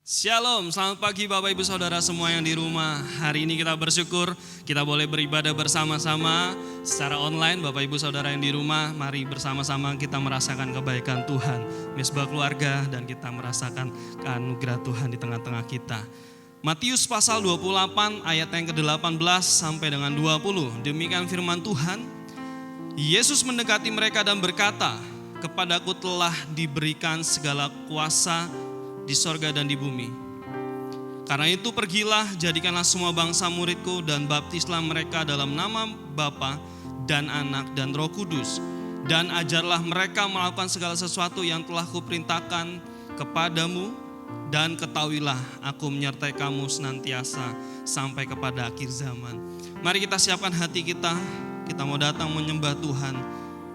Shalom, selamat pagi Bapak Ibu Saudara semua yang di rumah. Hari ini kita bersyukur kita boleh beribadah bersama-sama secara online. Bapak Ibu Saudara yang di rumah, mari bersama-sama kita merasakan kebaikan Tuhan. Misbah keluarga dan kita merasakan anugerah Tuhan di tengah-tengah kita. Matius pasal 28 ayat yang ke-18 sampai dengan 20. Demikian firman Tuhan. Yesus mendekati mereka dan berkata, "Kepadaku telah diberikan segala kuasa di sorga dan di bumi. Karena itu pergilah, jadikanlah semua bangsa muridku dan baptislah mereka dalam nama Bapa dan Anak dan Roh Kudus. Dan ajarlah mereka melakukan segala sesuatu yang telah kuperintahkan kepadamu. Dan ketahuilah aku menyertai kamu senantiasa sampai kepada akhir zaman." Mari kita siapkan hati kita. Kita mau datang menyembah Tuhan,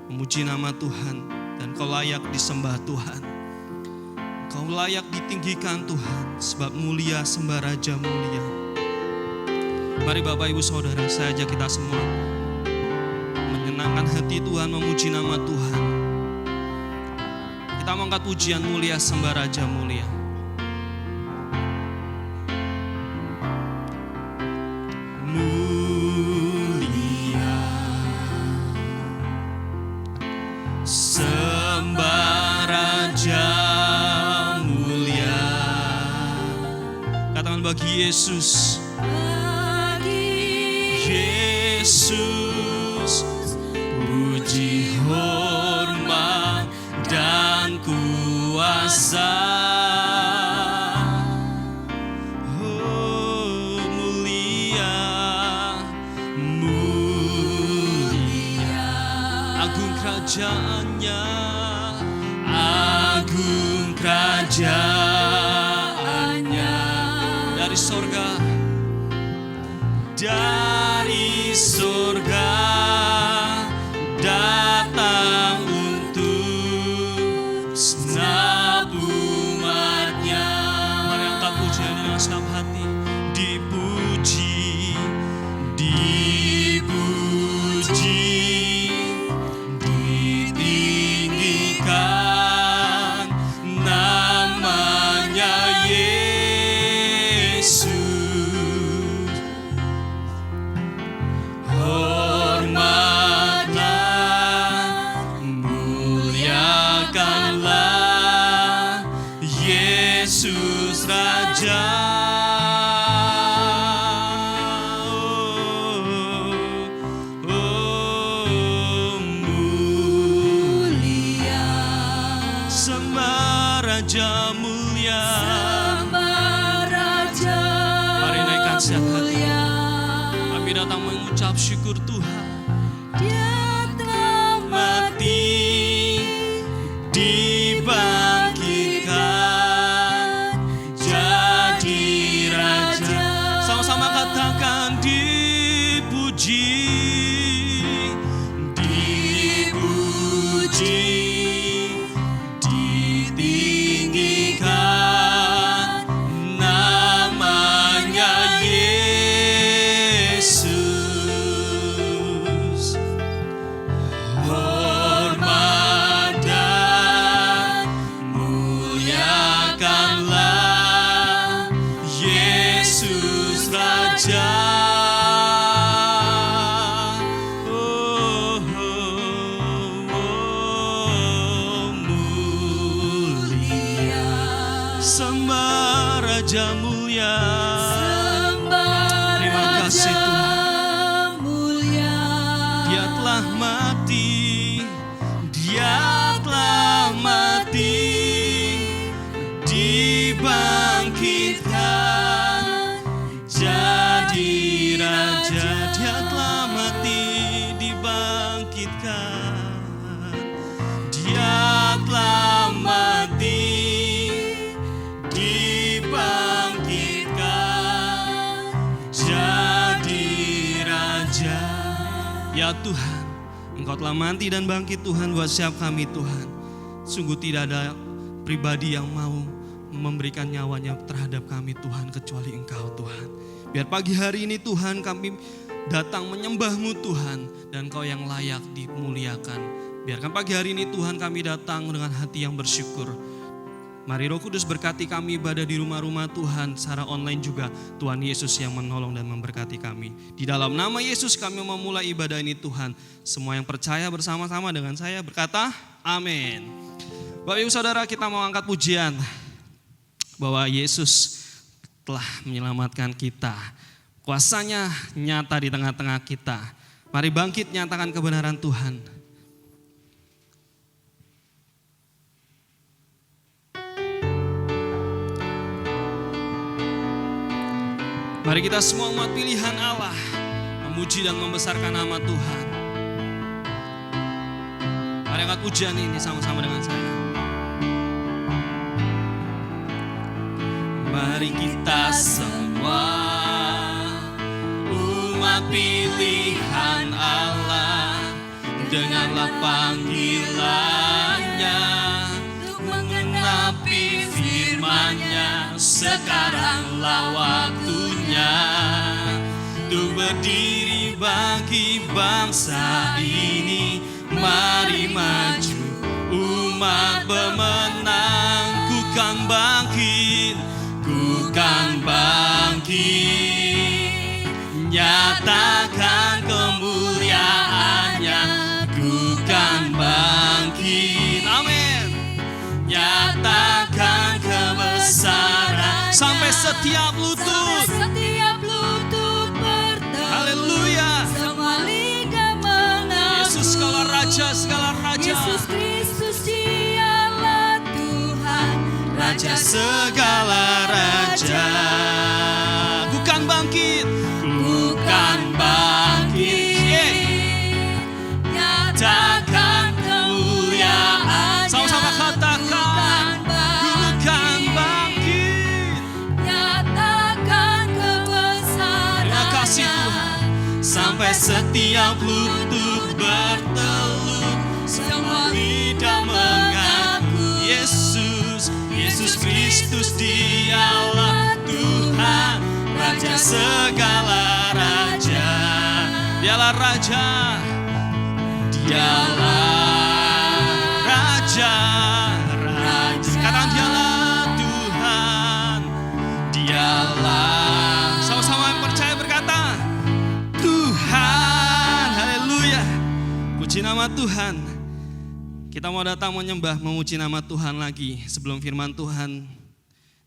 memuji nama Tuhan, dan Kau layak disembah Tuhan. Kau layak ditinggikan Tuhan, sebab mulia sembah Raja mulia. Mari Bapak Ibu Saudara, saya ajak kita semua menyenangkan hati Tuhan, memuji nama Tuhan. Kita mengangkat pujian mulia sembah Raja mulia. Mulia sembah Raja bagi Yesus, Yesus, puji, hormat dan kuasa. Oh, mulia, mulia, agung kerajaannya, agung kerajaannya. Dari sorga, datang untuk segenap umatnya. Mari angkat pujian dengan segenap hati. Dipuji, ditinggikan namanya Yesus. Hormatlah, muliakanlah Yesus Raja. Oh, mulia sembah Raja mulia. Mari naikkan setiap hati. Kami datang mengucap syukur Tuhan. Dia telah mati, dibangkitkan, jadi Raja. Sama-sama katakan dipuji, ditinggikan namanya Yesus. Hormat dan muliakanlah Yesus Raja. Oh, mulia sembah Raja mulia. Terima kasih Tuhan. Dia telah mati, dibangkitkan, jadi Raja. Dia telah mati, dibangkitkan. Dia telah mati, dibangkitkan, jadi Raja. Ya Tuhan, Engkau telah mati dan bangkit Tuhan buat setiap kami Tuhan. Sungguh tidak ada pribadi yang mau memberikan nyawanya terhadap kami Tuhan kecuali Engkau Tuhan. Biar pagi hari ini Tuhan kami datang menyembah-Mu Tuhan, dan Engkau yang layak dimuliakan. Biarkan pagi hari ini Tuhan kami datang dengan hati yang bersyukur. Mari Roh Kudus berkati kami ibadah di rumah-rumah Tuhan, secara online juga Tuhan Yesus yang menolong dan memberkati kami. Di dalam nama Yesus kami memulai ibadah ini Tuhan. Semua yang percaya bersama-sama dengan saya berkata, amin. Bapak Ibu Saudara, kita mau angkat pujian bahwa Yesus telah menyelamatkan kita. Kuasanya nyata di tengah-tengah kita. Mari bangkit nyatakan kebenaran Tuhan. Mari kita semua umat pilihan Allah memuji dan membesarkan nama Tuhan. Mari angkat pujian ini sama-sama dengan saya. Mari kita semua umat pilihan Allah, dengarlah panggilannya untuk menggenapi firman-Nya. Sekaranglah waktunya untuk berdiri bagi bangsa ini. Mari maju umat pemenang, ku kan bangkit, ku kan bangkit, nyatakan kemuliaan-Nya, ku kan bangkit, amin, nyatakan kebesaran sampai setiap lutut bertelut, haleluya, semua lidah mengaku Yesus segala raja, Yesus Kristus dialah Tuhan, Raja segala raja. Bukan bangkit, bukan bangkit, nyatakan kemuliaan. Sama-sama katakan, bukan bangkit, nyatakan kebesaran. Terima kasih Tuhan. Sampai setiap lutut bertelut, semua lidah mengaku Yesus Kristus dialah Tuhan, Raja segala raja. Dialah Raja, katakan dialah Tuhan, dialah. Sama-sama yang percaya berkata, Tuhan, haleluya. Puji nama Tuhan. Kita mau datang menyembah, memuji nama Tuhan lagi. Sebelum firman Tuhan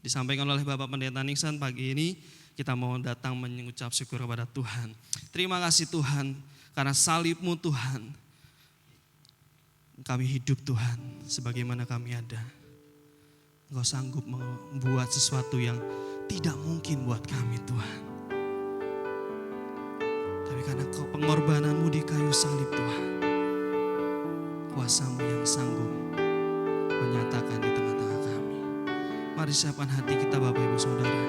disampaikan oleh Bapak Pendeta Nixon pagi ini, kita mau datang mengucap syukur kepada Tuhan. Terima kasih Tuhan, karena salib-Mu Tuhan, kami hidup Tuhan, sebagaimana kami ada. Engkau sanggup membuat sesuatu yang tidak mungkin buat kami Tuhan. Tapi karena pengorbanan-Mu di kayu salib Tuhan, kuasa-Mu yang sanggup menyatakan di tengah-tengah kami. Mari siapkan hati kita Bapak Ibu Saudara.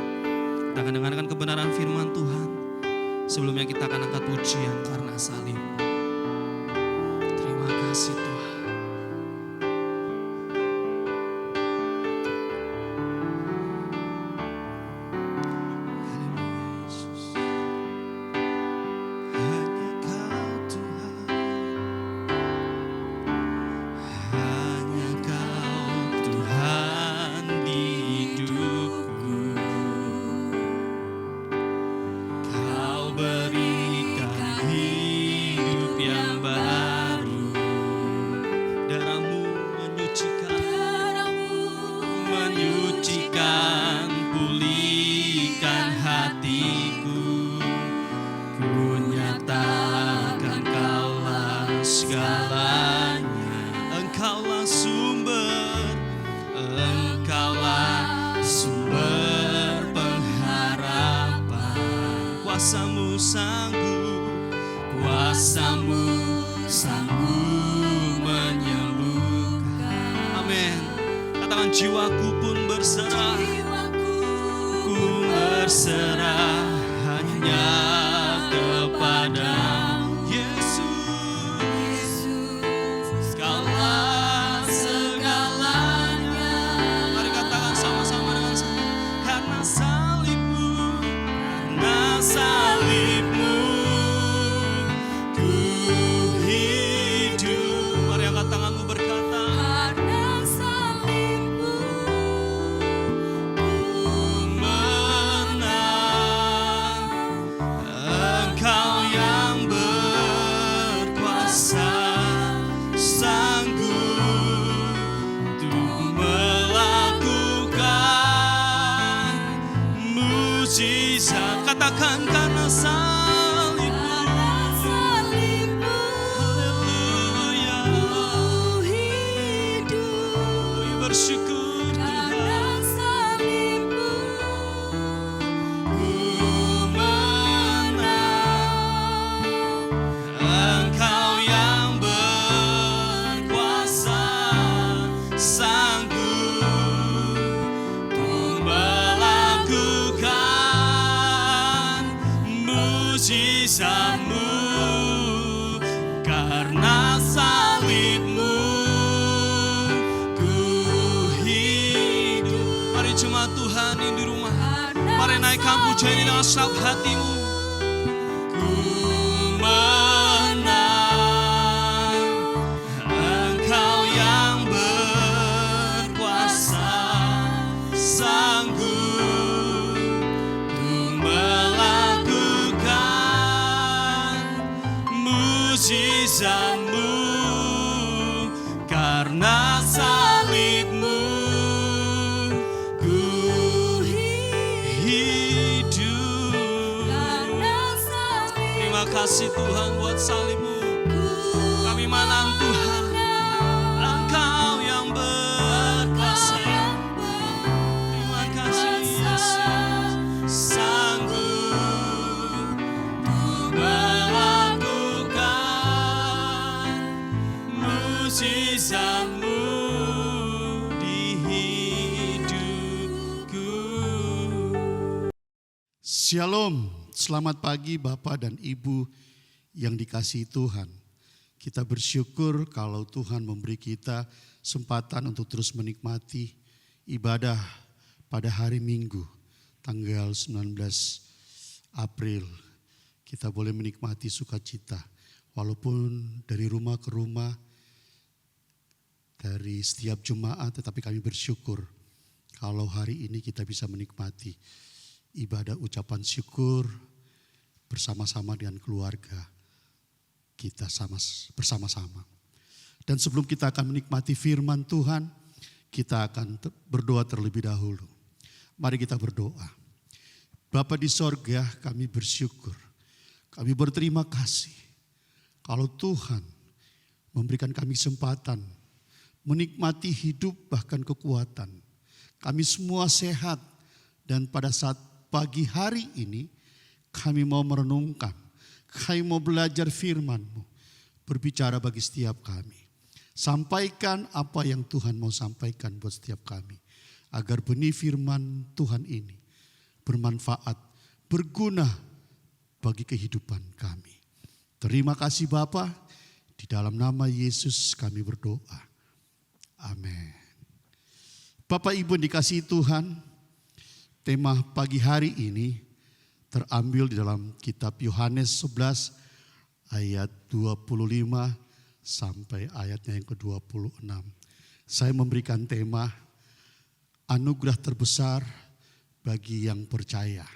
Kita akan dengarkan kebenaran firman Tuhan. Sebelumnya kita akan angkat pujian karena salib. Terima kasih Tuhan. Kuasa-Mu sanggup, kuasa-Mu sanggup menyembuhkan. Amin. Katakan jiwaku pun berserah, ku berserah hanya kepada-Mu Yesus. Kaulah segalanya. Mari katakan sama-sama dengan saya. Karena salib-Mu, karena salib-Mu, ku hidup. Mari angkat tanganmu berkata, karena salib-Mu, katakan karena salibmu. Haleluya. Kami bersyukur Tuhan. Engkau yang berkuasa, sanggup untuk melakukan mujizat-Mu. Karena salib-Mu ku hidup. Mari jemaat Tuhan yang di rumah, mari naikkan pujian ini dengan segenap hatimu. Ku menang, Engkau yang berkuasa, sanggup untuk melakukan mujizat-Mu. Karena salib-Mu ku hidup. Terima kasih Tuhan buat salib-Mu. Kami menang Tuhan. Engkau yang berkuasa. Terima kasih Yesus. Sanggup untuk melakukan mujizat-Mu di hidupku. Shalom, selamat pagi Bapak dan Ibu yang dikasihi Tuhan. Kita bersyukur kalau Tuhan memberi kita kesempatan untuk terus menikmati ibadah pada hari Minggu, tanggal 19 April. Kita boleh menikmati sukacita, walaupun dari rumah ke rumah, dari setiap jemaat, tetapi kami bersyukur kalau hari ini kita bisa menikmati ibadah ucapan syukur bersama-sama dengan keluarga kita bersama-sama. Dan sebelum kita akan menikmati firman Tuhan, kita akan berdoa terlebih dahulu. Mari kita berdoa. Bapa di sorga, kami bersyukur, kami berterima kasih kalau Tuhan memberikan kami kesempatan menikmati hidup bahkan kekuatan. Kami semua sehat dan pada saat pagi hari ini kami mau merenungkan, kami mau belajar firman-Mu, berbicara bagi setiap kami. Sampaikan apa yang Tuhan mau sampaikan buat setiap kami, agar benih firman Tuhan ini bermanfaat, berguna bagi kehidupan kami. Terima kasih Bapa, di dalam nama Yesus kami berdoa. Amin. Bapak Ibu dikasihi Tuhan, tema pagi hari ini terambil di dalam kitab Yohanes 11 ayat 25 sampai ayatnya yang ke-26. Saya memberikan tema anugerah terbesar bagi yang percaya.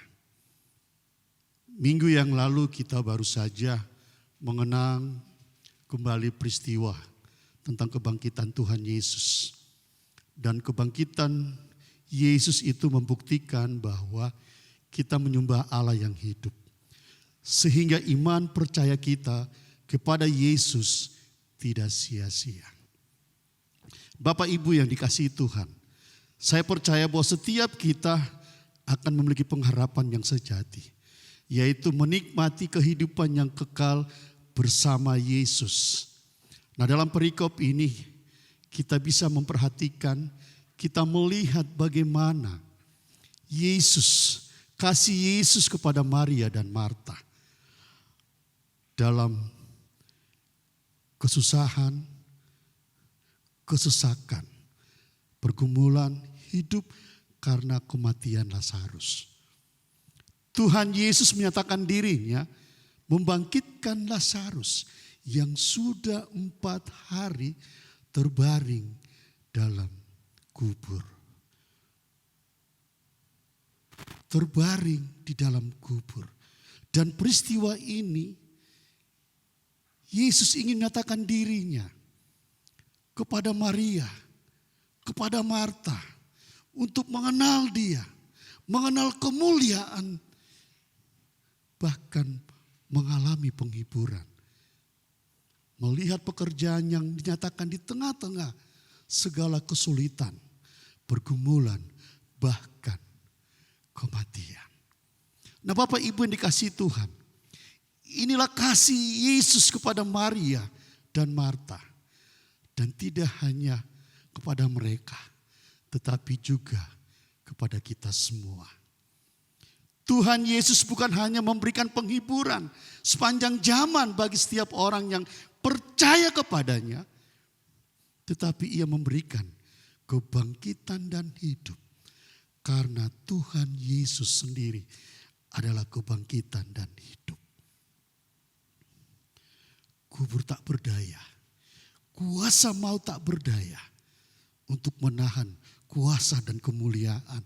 Minggu yang lalu kita baru saja mengenang kembali peristiwa tentang kebangkitan Tuhan Yesus. Dan kebangkitan Yesus itu membuktikan bahwa kita menyembah Allah yang hidup. Sehingga iman percaya kita kepada Yesus tidak sia-sia. Bapak Ibu yang dikasihi Tuhan, saya percaya bahwa setiap kita akan memiliki pengharapan yang sejati, yaitu menikmati kehidupan yang kekal bersama Yesus. Nah, dalam perikop ini kita bisa memperhatikan, kita melihat bagaimana kasih Yesus kepada Maria dan Marta dalam kesusahan, kesesakan, pergumulan hidup karena kematian Lazarus. Tuhan Yesus menyatakan dirinya membangkitkan Lazarus yang sudah 4 hari terbaring dalam kubur. Terbaring di dalam kubur. Dan peristiwa ini, Yesus ingin menyatakan dirinya kepada Maria, kepada Marta, untuk mengenal dia, mengenal kemuliaan bahkan mengalami penghiburan. Melihat pekerjaan yang dinyatakan di tengah-tengah segala kesulitan, pergumulan, bahkan kematian. Nah Bapak Ibu yang dikasihi Tuhan, inilah kasih Yesus kepada Maria dan Marta. Dan tidak hanya kepada mereka, tetapi juga kepada kita semua. Tuhan Yesus bukan hanya memberikan penghiburan sepanjang zaman bagi setiap orang yang percaya kepadanya, tetapi ia memberikan kebangkitan dan hidup. Karena Tuhan Yesus sendiri adalah kebangkitan dan hidup. Kubur tak berdaya, kuasa maut tak berdaya untuk menahan kuasa dan kemuliaan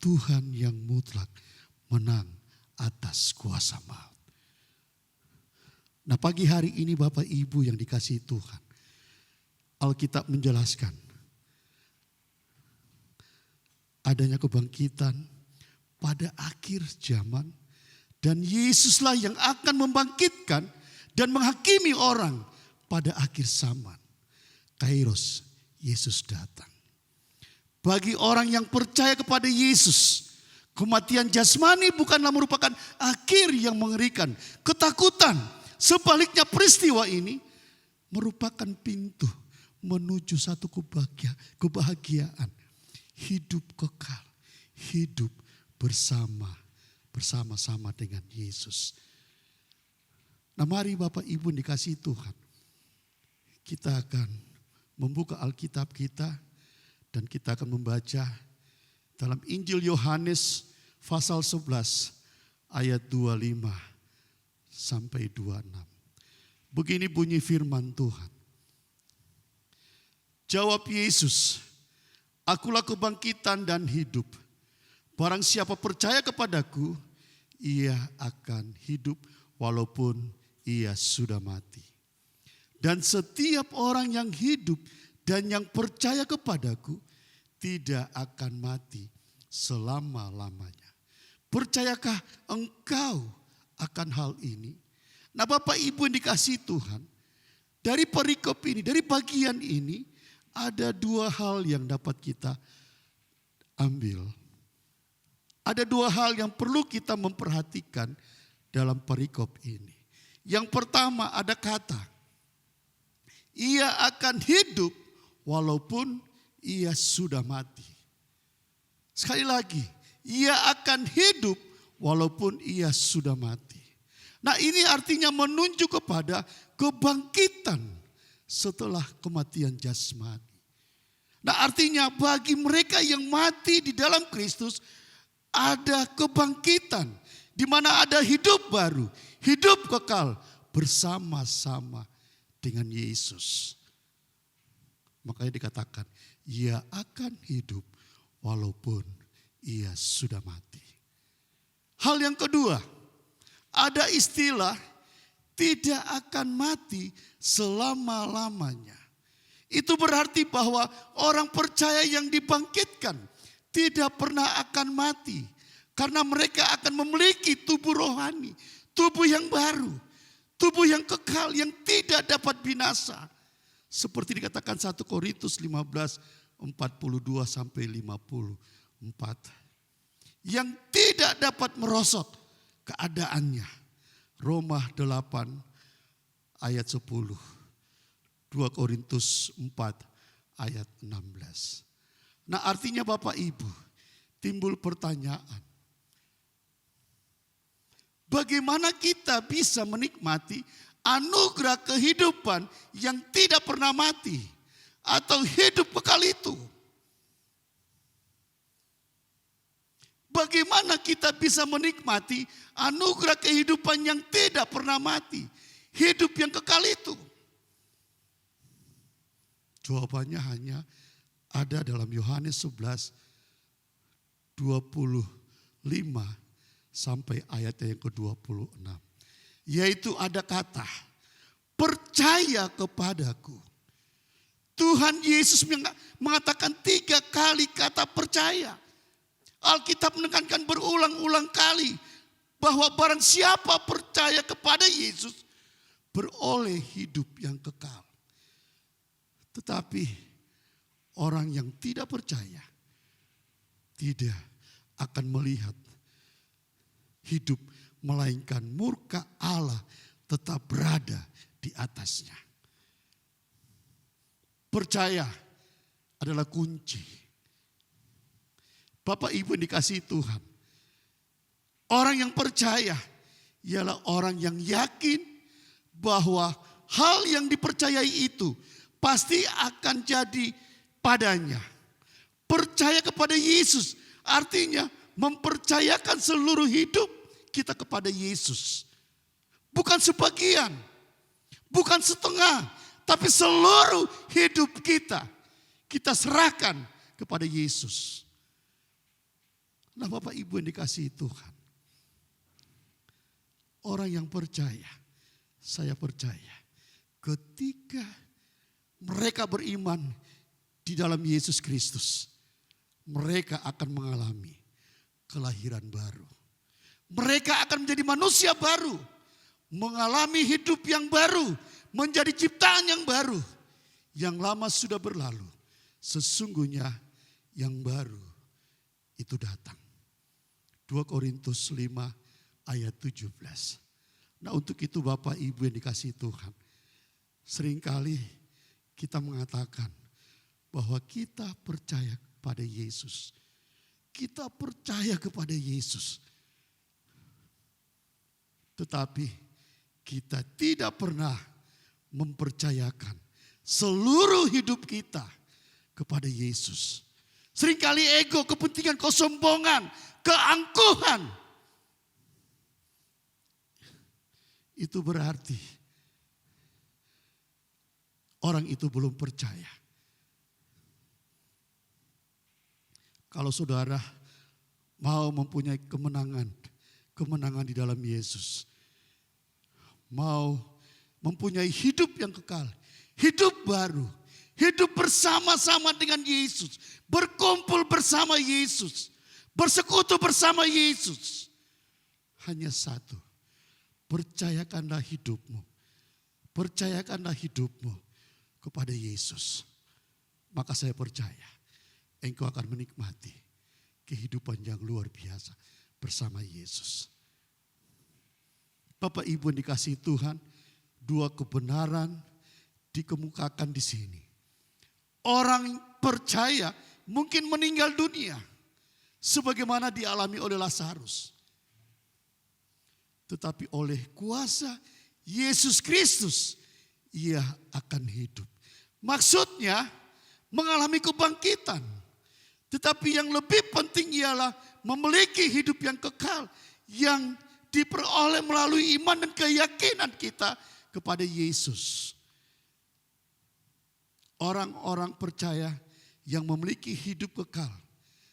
Tuhan yang mutlak menang atas kuasa maut. Nah pagi hari ini Bapak Ibu yang dikasihi Tuhan, Alkitab menjelaskan adanya kebangkitan pada akhir zaman dan Yesuslah yang akan membangkitkan dan menghakimi orang pada akhir zaman. Kairos, Yesus datang. Bagi orang yang percaya kepada Yesus, kematian jasmani bukanlah merupakan akhir yang mengerikan. Ketakutan, sebaliknya peristiwa ini merupakan pintu menuju satu kebahagiaan. Hidup kekal, hidup bersama-sama dengan Yesus. Nah mari Bapak Ibu dikasihi Tuhan, kita akan membuka Alkitab kita dan kita akan membaca dalam Injil Yohanes pasal 11 ayat 25 sampai 26. Begini bunyi firman Tuhan. Jawab Yesus, "Akulah kebangkitan dan hidup. Barang siapa percaya kepadaku, ia akan hidup walaupun ia sudah mati. Dan setiap orang yang hidup dan yang percaya kepadaku tidak akan mati selama-lamanya." Percayakah engkau akan hal ini? Nah Bapak Ibu yang dikasihi Tuhan, dari perikop ini, dari bagian ini, ada dua hal yang dapat kita ambil. Ada dua hal yang perlu kita memperhatikan dalam perikop ini. Yang pertama ada kata, ia akan hidup walaupun ia sudah mati. Sekali lagi, ia akan hidup walaupun ia sudah mati. Nah ini artinya menunjuk kepada kebangkitan setelah kematian jasmani. Nah artinya bagi mereka yang mati di dalam Kristus ada kebangkitan. Di mana ada hidup baru, hidup kekal bersama-sama dengan Yesus. Makanya dikatakan ia akan hidup walaupun ia sudah mati. Hal yang kedua, ada istilah tidak akan mati selama-lamanya. Itu berarti bahwa orang percaya yang dibangkitkan tidak pernah akan mati. Karena mereka akan memiliki tubuh rohani, tubuh yang baru, tubuh yang kekal yang tidak dapat binasa. Seperti dikatakan 1 Korintus 15, 42 sampai 54. Yang tidak dapat merosot keadaannya. Roma 8 ayat 10. 2 Korintus 4 ayat 16. Nah artinya Bapak Ibu, timbul pertanyaan. Bagaimana kita bisa menikmati anugerah kehidupan yang tidak pernah mati atau hidup kekal itu? Bagaimana kita bisa menikmati anugerah kehidupan yang tidak pernah mati, hidup yang kekal itu? Jawabannya hanya ada dalam Yohanes 11, 25 sampai ayat yang ke-26. Yaitu ada kata, percaya kepadaku. Tuhan Yesus mengatakan 3 kali kata percaya. Alkitab menekankan berulang-ulang kali bahwa barang siapa percaya kepada Yesus beroleh hidup yang kekal. Tetapi orang yang tidak percaya tidak akan melihat hidup, melainkan murka Allah tetap berada di atasnya. Percaya adalah kunci. Bapak Ibu yang dikasihi Tuhan, orang yang percaya ialah orang yang yakin bahwa hal yang dipercayai itu pasti akan jadi padanya. Percaya kepada Yesus artinya mempercayakan seluruh hidup kita kepada Yesus. Bukan sebagian, bukan setengah, tapi seluruh hidup kita serahkan kepada Yesus. Nah Bapak Ibu yang dikasihi Tuhan, orang yang percaya, saya percaya, ketika mereka beriman di dalam Yesus Kristus, mereka akan mengalami kelahiran baru. Mereka akan menjadi manusia baru, mengalami hidup yang baru, menjadi ciptaan yang baru. Yang lama sudah berlalu, sesungguhnya yang baru itu datang. 2 Korintus 5 ayat 17. Nah untuk itu Bapak Ibu yang dikasihi Tuhan, seringkali kita mengatakan bahwa kita percaya kepada Yesus. Kita percaya kepada Yesus. Tetapi kita tidak pernah mempercayakan seluruh hidup kita kepada Yesus. Seringkali ego, kepentingan, kesombongan, keangkuhan. Itu berarti orang itu belum percaya. Kalau saudara mau mempunyai kemenangan di dalam Yesus, mau mempunyai hidup yang kekal, hidup baru, hidup bersama-sama dengan Yesus, berkumpul bersama Yesus, bersekutu bersama Yesus. Hanya satu, percayakanlah hidupmu kepada Yesus. Maka saya percaya engkau akan menikmati kehidupan yang luar biasa bersama Yesus. Bapak Ibu yang dikasihi Tuhan, 2 kebenaran dikemukakan di sini. Orang percaya mungkin meninggal dunia sebagaimana dialami oleh Lazarus. Tetapi oleh kuasa Yesus Kristus ia akan hidup. Maksudnya mengalami kebangkitan. Tetapi yang lebih penting ialah memiliki hidup yang kekal, yang diperoleh melalui iman dan keyakinan kita kepada Yesus. Orang-orang percaya yang memiliki hidup kekal,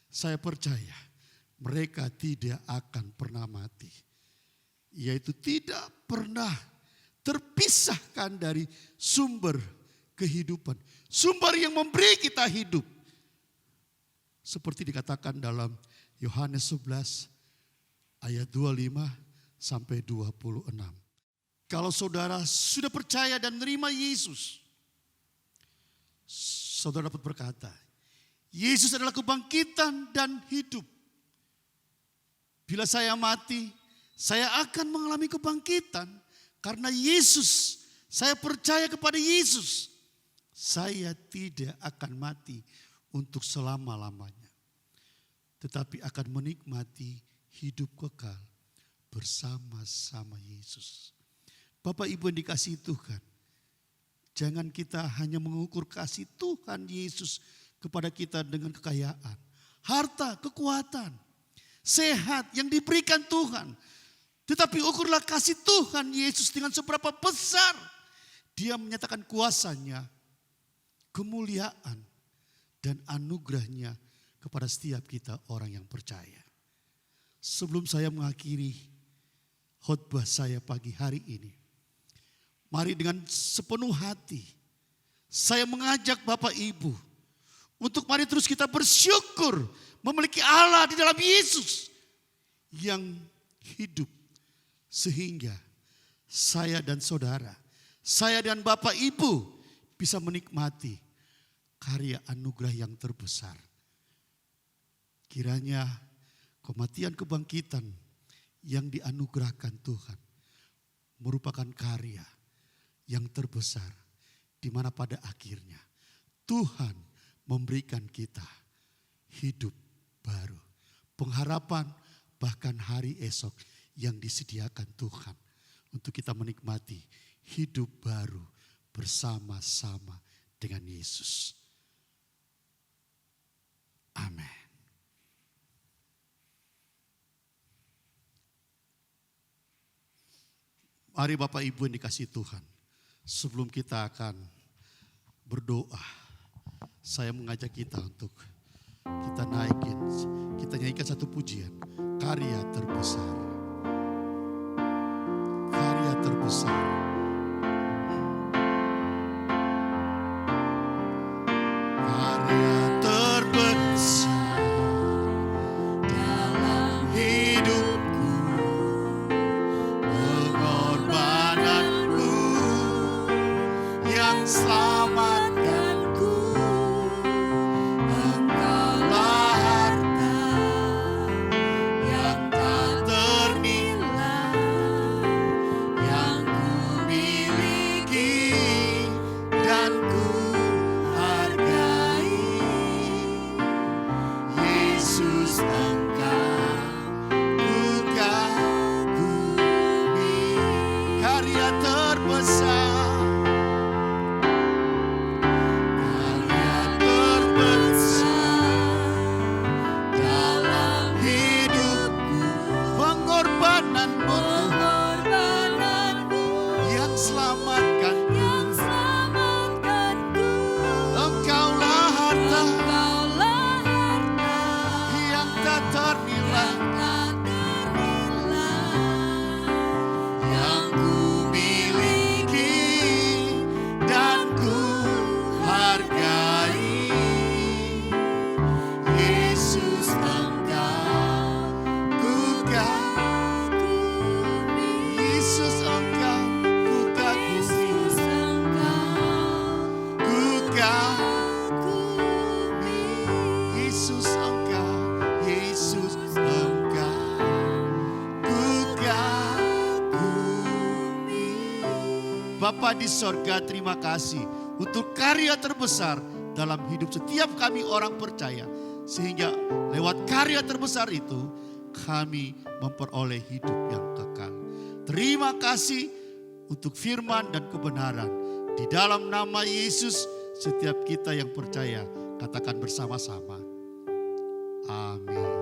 saya percaya mereka tidak akan pernah mati. Yaitu tidak pernah terpisahkan dari sumber kehidupan. Sumber yang memberi kita hidup. Seperti dikatakan dalam Yohanes 11 ayat 25 sampai 26. Kalau saudara sudah percaya dan menerima Yesus, saudara dapat berkata, Yesus adalah kebangkitan dan hidup. Bila saya mati, saya akan mengalami kebangkitan karena Yesus. Saya percaya kepada Yesus. Saya tidak akan mati untuk selama-lamanya, tetapi akan menikmati hidup kekal bersama-sama Yesus. Bapak Ibu yang dikasihi Tuhan, jangan kita hanya mengukur kasih Tuhan Yesus kepada kita dengan kekayaan, harta, kekuatan, sehat yang diberikan Tuhan. Tetapi ukurlah kasih Tuhan Yesus dengan seberapa besar Dia menyatakan kuasanya, kemuliaan, dan anugerahnya kepada setiap kita orang yang percaya. Sebelum saya mengakhiri khotbah saya pagi hari ini, mari dengan sepenuh hati saya mengajak Bapak Ibu untuk mari terus kita bersyukur memiliki Allah di dalam Yesus yang hidup. Sehingga saya dan saudara, saya dan Bapak Ibu bisa menikmati karya anugerah yang terbesar. Kiranya kematian kebangkitan yang dianugerahkan Tuhan merupakan karya yang terbesar, di mana pada akhirnya Tuhan memberikan kita hidup baru, pengharapan bahkan hari esok yang disediakan Tuhan untuk kita menikmati hidup baru bersama-sama dengan Yesus. Amin. Mari Bapak Ibu yang dikasihi Tuhan, sebelum kita akan berdoa, saya mengajak kita untuk kita nyanyikan satu pujian, karya terbesar. Karya terbesar. Karya terbesar dalam hidupku, pengorbananmu yang selamatkanku. Engkaulah harta yang tak ternilai, yang ku miliki dan ku hargai. Yesus, Engkau ku kagumi, karya terbesar. Karya terbesar dalam hidupku, pengorbananmu yang selamatkanku. Engkaulah harta yang tak ternilai, yang ku miliki dan ku hargai. Yesus, Engkau ku kagumi. Yesus, Engkau ku kagumi. Ku kagumi. Yesus, Engkau ku kagumi. Bapa di sorga, terima kasih untuk karya terbesar dalam hidup setiap kami orang percaya. Sehingga lewat karya terbesar itu kami memperoleh hidup yang kekal. Terima kasih untuk firman dan kebenaran. Di dalam nama Yesus setiap kita yang percaya katakan bersama-sama. Amin.